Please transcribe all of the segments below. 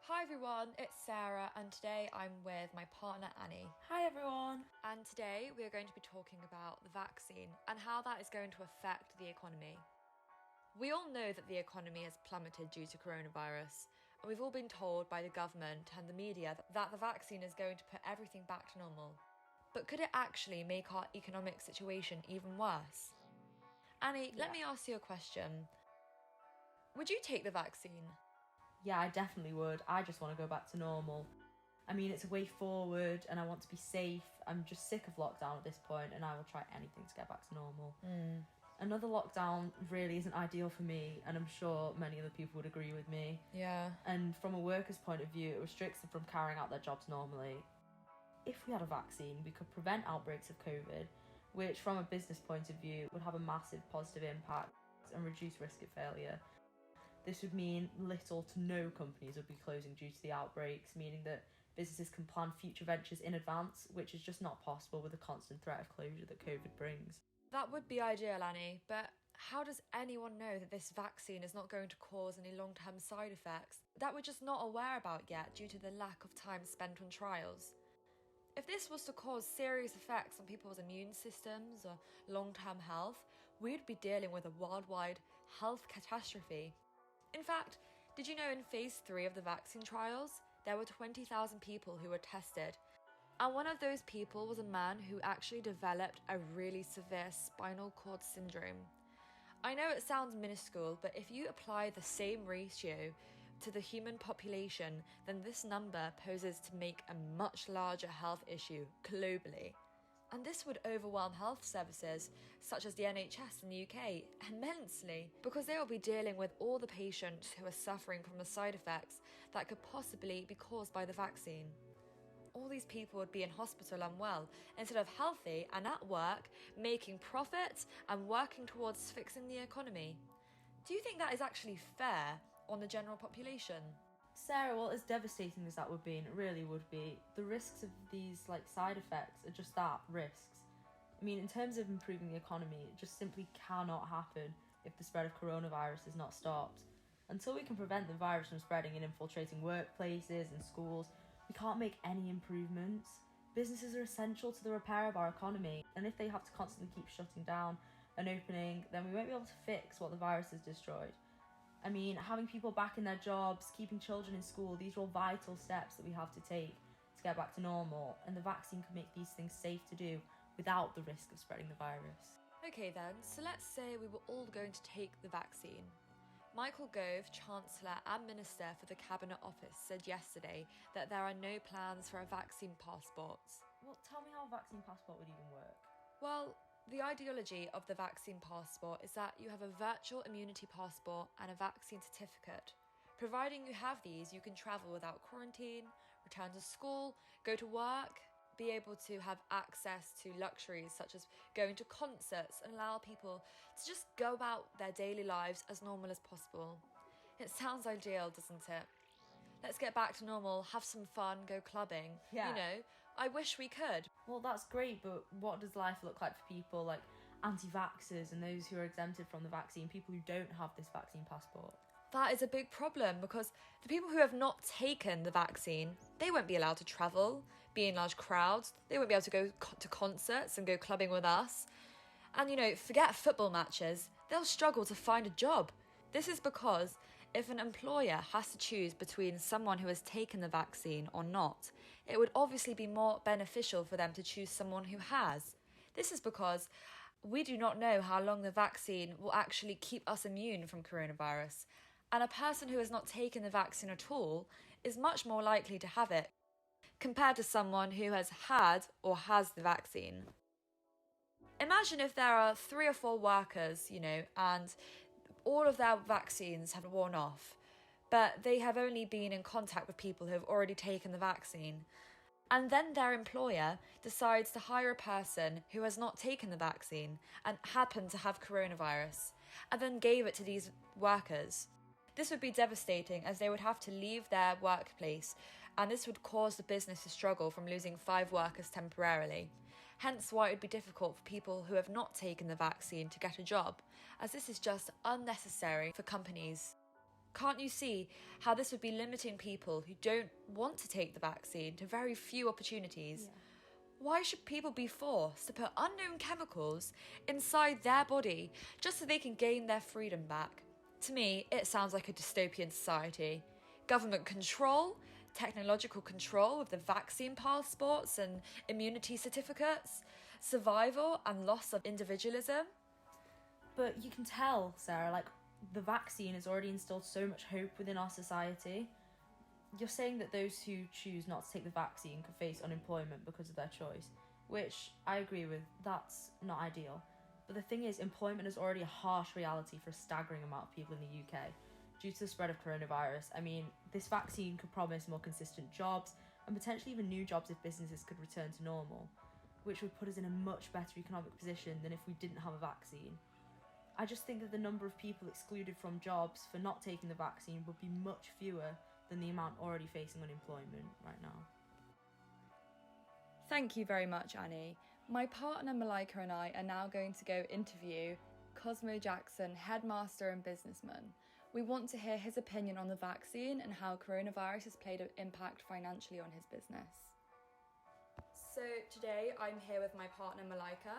Hi everyone, it's Sarah and today I'm with my partner Annie. Hi everyone. And today we are going to be talking about the vaccine and how that is going to affect the economy. We all know that the economy has plummeted due to coronavirus, and we've all been told by the government and the media that the vaccine is going to put everything back to normal. But could it actually make our economic situation even worse? Annie, let me ask you a question. Would you take the vaccine? Yeah, I definitely would. I just want to go back to normal. I mean, it's a way forward and I want to be safe. I'm just sick of lockdown at this point and I will try anything to get back to normal. Another lockdown really isn't ideal for me, and I'm sure many other people would agree with me. Yeah. And from a worker's point of view, it restricts them from carrying out their jobs normally. If we had a vaccine, we could prevent outbreaks of COVID, which from a business point of view would have a massive positive impact and reduce risk of failure. This would mean little to no companies would be closing due to the outbreaks, meaning that businesses can plan future ventures in advance, which is just not possible with the constant threat of closure that COVID brings. That would be ideal, Annie, but how does anyone know that this vaccine is not going to cause any long-term side effects that we're just not aware about yet due to the lack of time spent on trials? If this was to cause serious effects on people's immune systems or long-term health, we'd be dealing with a worldwide health catastrophe. In fact, did you know in phase 3 of the vaccine trials, there were 20,000 people who were tested, and one of those people was a man who actually developed a really severe spinal cord syndrome. I know it sounds minuscule, but if you apply the same ratio to the human population, then this number poses to make a much larger health issue globally. And this would overwhelm health services, such as the NHS in the UK, immensely, because they will be dealing with all the patients who are suffering from the side effects that could possibly be caused by the vaccine. All these people would be in hospital unwell, instead of healthy and at work, making profits and working towards fixing the economy. Do you think that is actually fair on the general population? Sarah, well, as devastating as that would be, and it really would be, the risks of these side effects are just that, risks. I mean, in terms of improving the economy, it just simply cannot happen if the spread of coronavirus is not stopped. Until we can prevent the virus from spreading and infiltrating workplaces and schools, we can't make any improvements. Businesses are essential to the repair of our economy, and if they have to constantly keep shutting down and opening, then we won't be able to fix what the virus has destroyed. I mean, having people back in their jobs, keeping children in school, these are all vital steps that we have to take to get back to normal, and the vaccine can make these things safe to do without the risk of spreading the virus. Okay then, so let's say we were all going to take the vaccine. Michael Gove, Chancellor and Minister for the Cabinet Office, said yesterday that there are no plans for a vaccine passport. Well, tell me how a vaccine passport would even work. Well, the ideology of the vaccine passport is that you have a virtual immunity passport and a vaccine certificate. Providing you have these, you can travel without quarantine, return to school, go to work, be able to have access to luxuries such as going to concerts, and allow people to just go about their daily lives as normal as possible. It sounds ideal, doesn't it? Let's get back to normal, have some fun, go clubbing. Yeah. You know, I wish we could. Well, that's great, but what does life look like for people like anti-vaxxers and those who are exempted from the vaccine, people who don't have this vaccine passport? That is a big problem because the people who have not taken the vaccine, they won't be allowed to travel, be in large crowds, they won't be able to go to concerts and go clubbing with us. And, forget football matches, they'll struggle to find a job. This is because if an employer has to choose between someone who has taken the vaccine or not, it would obviously be more beneficial for them to choose someone who has. This is because we do not know how long the vaccine will actually keep us immune from coronavirus. And a person who has not taken the vaccine at all is much more likely to have it compared to someone who has had or has the vaccine. Imagine if there are 3 or 4 workers, and all of their vaccines have worn off, but they have only been in contact with people who have already taken the vaccine. And then their employer decides to hire a person who has not taken the vaccine and happened to have coronavirus, and then gave it to these workers. This would be devastating as they would have to leave their workplace, and this would cause the business to struggle from losing 5 workers temporarily. Hence why it would be difficult for people who have not taken the vaccine to get a job, as this is just unnecessary for companies. Can't you see how this would be limiting people who don't want to take the vaccine to very few opportunities? Yeah. Why should people be forced to put unknown chemicals inside their body just so they can gain their freedom back? To me, it sounds like a dystopian society. Government control, technological control of the vaccine passports and immunity certificates, survival and loss of individualism. But you can tell, Sarah, like, the vaccine has already instilled so much hope within our society. You're saying that those who choose not to take the vaccine could face unemployment because of their choice, which I agree with, that's not ideal. But the thing is, employment is already a harsh reality for a staggering amount of people in the UK due to the spread of coronavirus. I mean, this vaccine could promise more consistent jobs and potentially even new jobs if businesses could return to normal, which would put us in a much better economic position than if we didn't have a vaccine. I just think that the number of people excluded from jobs for not taking the vaccine would be much fewer than the amount already facing unemployment right now. Thank you very much, Annie. My partner Malaika and I are now going to go interview Cosmo Jackson, headmaster and businessman. We want to hear his opinion on the vaccine and how coronavirus has played an impact financially on his business. So today I'm here with my partner Malaika.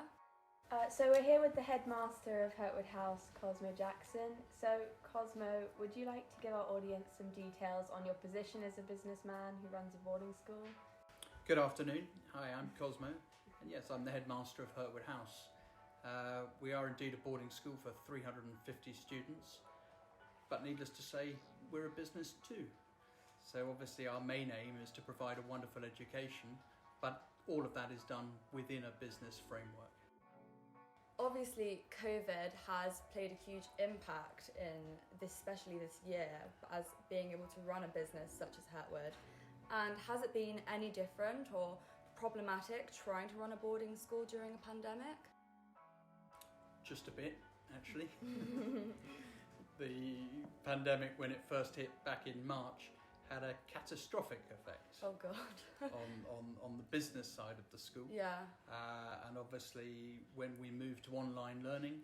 So we're here with the Headmaster of Hurtwood House, Cosmo Jackson. So Cosmo, would you like to give our audience some details on your position as a businessman who runs a boarding school? Good afternoon. Hi, I'm Cosmo, and yes, I'm the Headmaster of Hurtwood House. We are indeed a boarding school for 350 students, but needless to say, we're a business too. So obviously our main aim is to provide a wonderful education, but all of that is done within a business framework. Obviously, COVID has played a huge impact in this, especially this year, as being able to run a business such as Hurtwood. And has it been any different or problematic trying to run a boarding school during a pandemic? Just a bit, actually. The pandemic, when it first hit back in March, had a catastrophic effect Oh God. on the business side of the school. Yeah. And obviously, when we moved to online learning,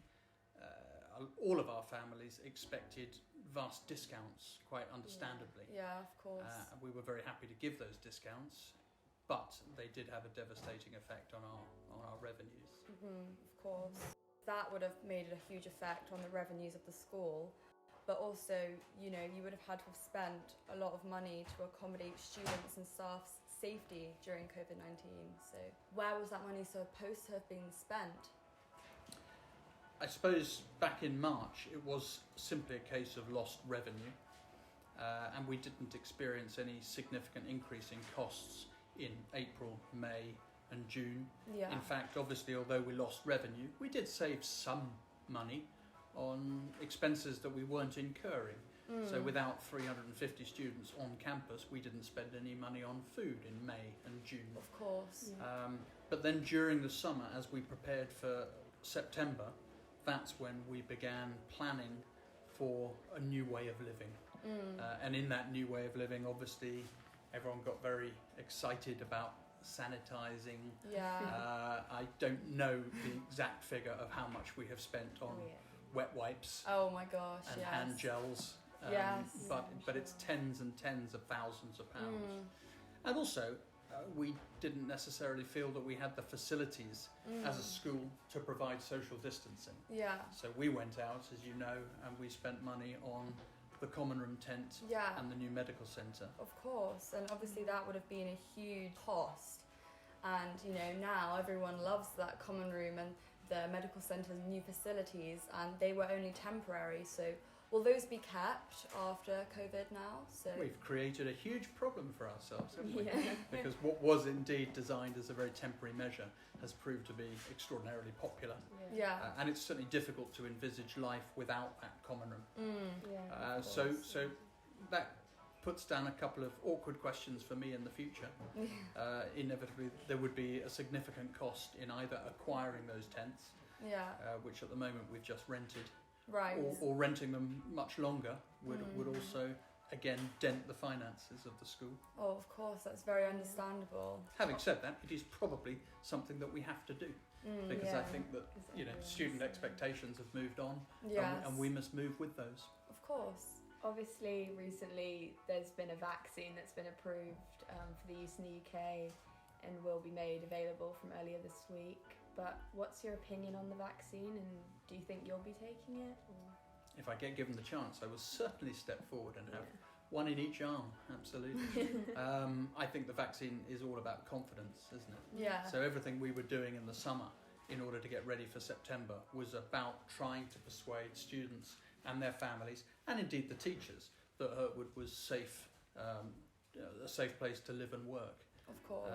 all of our families expected vast discounts, quite understandably. Yeah, of course. And we were very happy to give those discounts, but they did have a devastating effect on our revenues. Of course. That would have made a huge effect on the revenues of the school. But also, you know, you would have had to have spent a lot of money to accommodate students and staff's safety during COVID-19. So where was that money supposed to have been spent? I suppose back in March it was simply a case of lost revenue, and we didn't experience any significant increase in costs in April, May and June. Yeah. In fact, obviously, although we lost revenue, we did save some money on expenses that we weren't incurring. So without 350 students on campus, we didn't spend any money on food in May and June. Of course. But then during the summer, as we prepared for September, that's when we began planning for a new way of living. And in that new way of living, obviously, everyone got very excited about sanitising. Yeah. I don't know the exact figure of how much we have spent on wet wipes Oh my gosh, and yes. hand gels. Yes. But it's tens and tens of thousands of pounds. And also, we didn't necessarily feel that we had the facilities as a school to provide social distancing. Yeah. So we went out, as you know, and we spent money on the common room tent Yeah. and the new medical centre. Of course, and obviously that would have been a huge cost. And you know, now everyone loves that common room and the medical centre's new facilities, and they were only temporary. So will those be kept after COVID now? So We've created a huge problem for ourselves, haven't we? Yeah. Because what was indeed designed as a very temporary measure has proved to be extraordinarily popular. Yeah. And it's certainly difficult to envisage life without that common room. Yeah. So that puts down a couple of awkward questions for me in the future. Inevitably, there would be a significant cost in either acquiring those tents, Yeah. which at the moment we've just rented, Right. or renting them much longer would also, again, dent the finances of the school. Oh, of course, that's very understandable. Having said that, it is probably something that we have to do, because I yeah. think that student expectations have moved on, Yes. and we must move with those. Of course. Obviously, recently there's been a vaccine that's been approved for the use in the UK and will be made available from earlier this week. But what's your opinion on the vaccine, and do you think you'll be taking it? Or? If I get given the chance, I will certainly step forward and have one in each arm, absolutely. I think the vaccine is all about confidence, isn't it? Yeah. So everything we were doing in the summer in order to get ready for September was about trying to persuade students and their families, and indeed the teachers, that Hurtwood was safe, a safe place to live and work. Of course.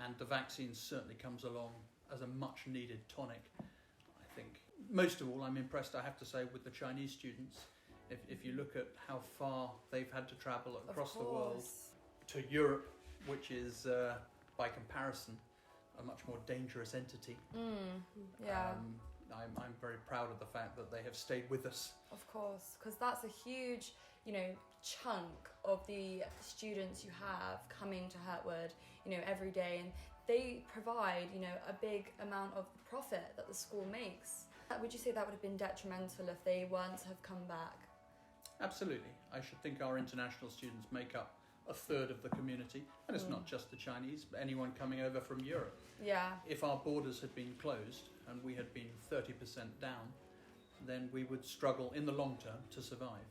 And the vaccine certainly comes along as a much needed tonic, I think. Most of all, I'm impressed, I have to say, with the Chinese students. If you look at how far they've had to travel across the world to Europe, which is, by comparison, a much more dangerous entity. Yeah. I'm very proud of the fact that they have stayed with us. Of course, because that's a huge, chunk of the students you have coming to Hurtwood, every day, and they provide, a big amount of the profit that the school makes. Would you say that would have been detrimental if they weren't to have come back? Absolutely. I should think our international students make up a third of the community, and it's not just the Chinese, but anyone coming over from Europe. Yeah. If our borders had been closed and we had been 30% down, then we would struggle in the long term to survive.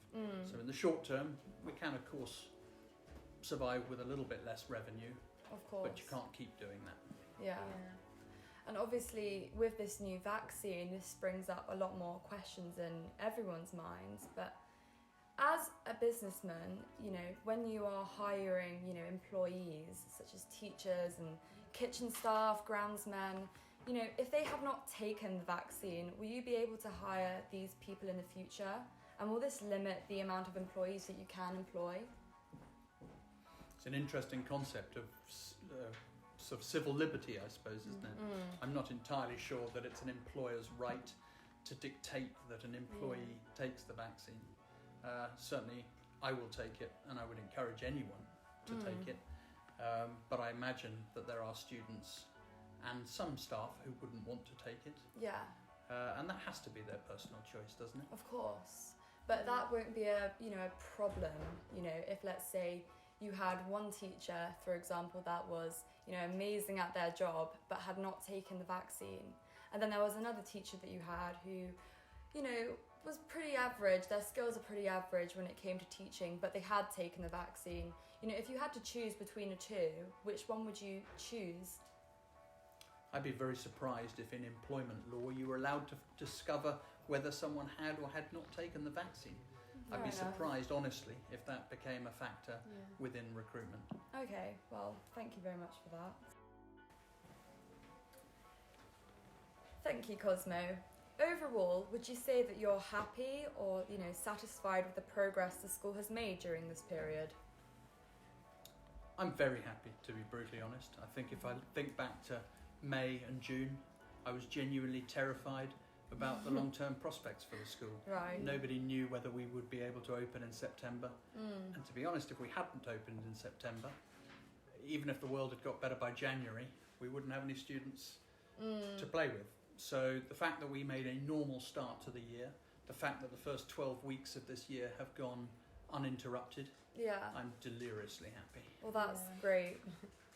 So in the short term, we can of course survive with a little bit less revenue, Of course. but you can't keep doing that. Yeah. And obviously, with this new vaccine, this brings up a lot more questions in everyone's minds. But as a businessman, when you are hiring, employees such as teachers and kitchen staff, groundsmen, if they have not taken the vaccine, will you be able to hire these people in the future? And will this limit the amount of employees that you can employ? It's an interesting concept of sort of civil liberty, I suppose, isn't it? I'm not entirely sure that it's an employer's right to dictate that an employee takes the vaccine. Certainly, I will take it, and I would encourage anyone to take it. But I imagine that there are students and some staff who wouldn't want to take it. Yeah. And that has to be their personal choice, doesn't it? Of course. But that won't be a problem, if let's say you had one teacher, for example, that was, amazing at their job but had not taken the vaccine. And then there was another teacher that you had who, was pretty average. Their skills are pretty average when it came to teaching, but they had taken the vaccine. If you had to choose between the two, which one would you choose? I'd be very surprised if in employment law you were allowed to discover whether someone had or had not taken the vaccine. I'd be surprised, honestly, if that became a factor within recruitment. Okay, well, thank you very much for that. Thank you, Cosmo. Overall, would you say that you're happy or, satisfied with the progress the school has made during this period? I'm very happy, to be brutally honest. I think if I think back to May and June, I was genuinely terrified about the long-term prospects for the school. Right. Nobody knew whether we would be able to open in September. And to be honest, if we hadn't opened in September, even if the world had got better by January, we wouldn't have any students to play with. So the fact that we made a normal start to the year, the fact that the first 12 weeks of this year have gone uninterrupted, I'm deliriously happy. Well, that's great.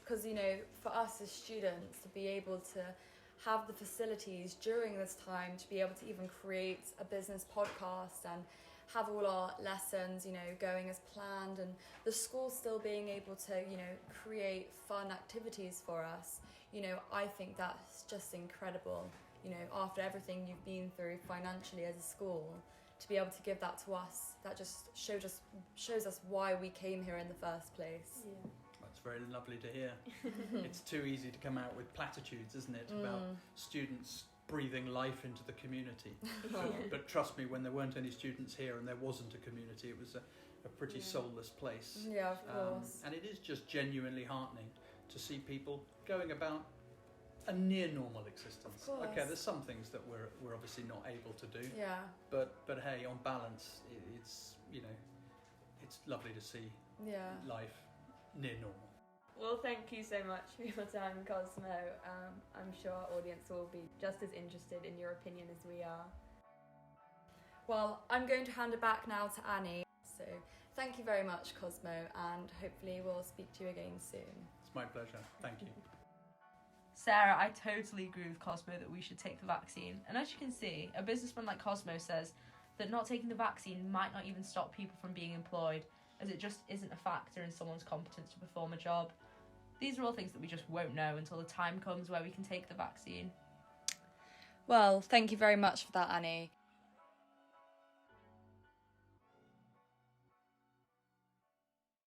Because, for us as students, to be able to have the facilities during this time to be able to even create a business podcast and have all our lessons, going as planned, and the school still being able to, create fun activities for us, I think that's just incredible. After everything you've been through financially as a school, to be able to give that to us, that just shows us why we came here in the first place. Yeah. That's very lovely to hear. It's too easy to come out with platitudes, isn't it, about students breathing life into the community. But trust me, when there weren't any students here and there wasn't a community, it was a pretty soulless place. Yeah, of course. And it is just genuinely heartening to see people going about a near normal existence. Of course. Okay, there's some things that we're obviously not able to do. Yeah. But hey, on balance, it's it's lovely to see life near normal. Well, thank you so much for your time, Cosmo. I'm sure our audience will be just as interested in your opinion as we are. Well, I'm going to hand it back now to Annie. So thank you very much, Cosmo, and hopefully we'll speak to you again soon. It's my pleasure. Thank you. Sarah, I totally agree with Cosmo that we should take the vaccine. And as you can see, a businessman like Cosmo says that not taking the vaccine might not even stop people from being employed, as it just isn't a factor in someone's competence to perform a job. These are all things that we just won't know until the time comes where we can take the vaccine. Well, thank you very much for that, Annie.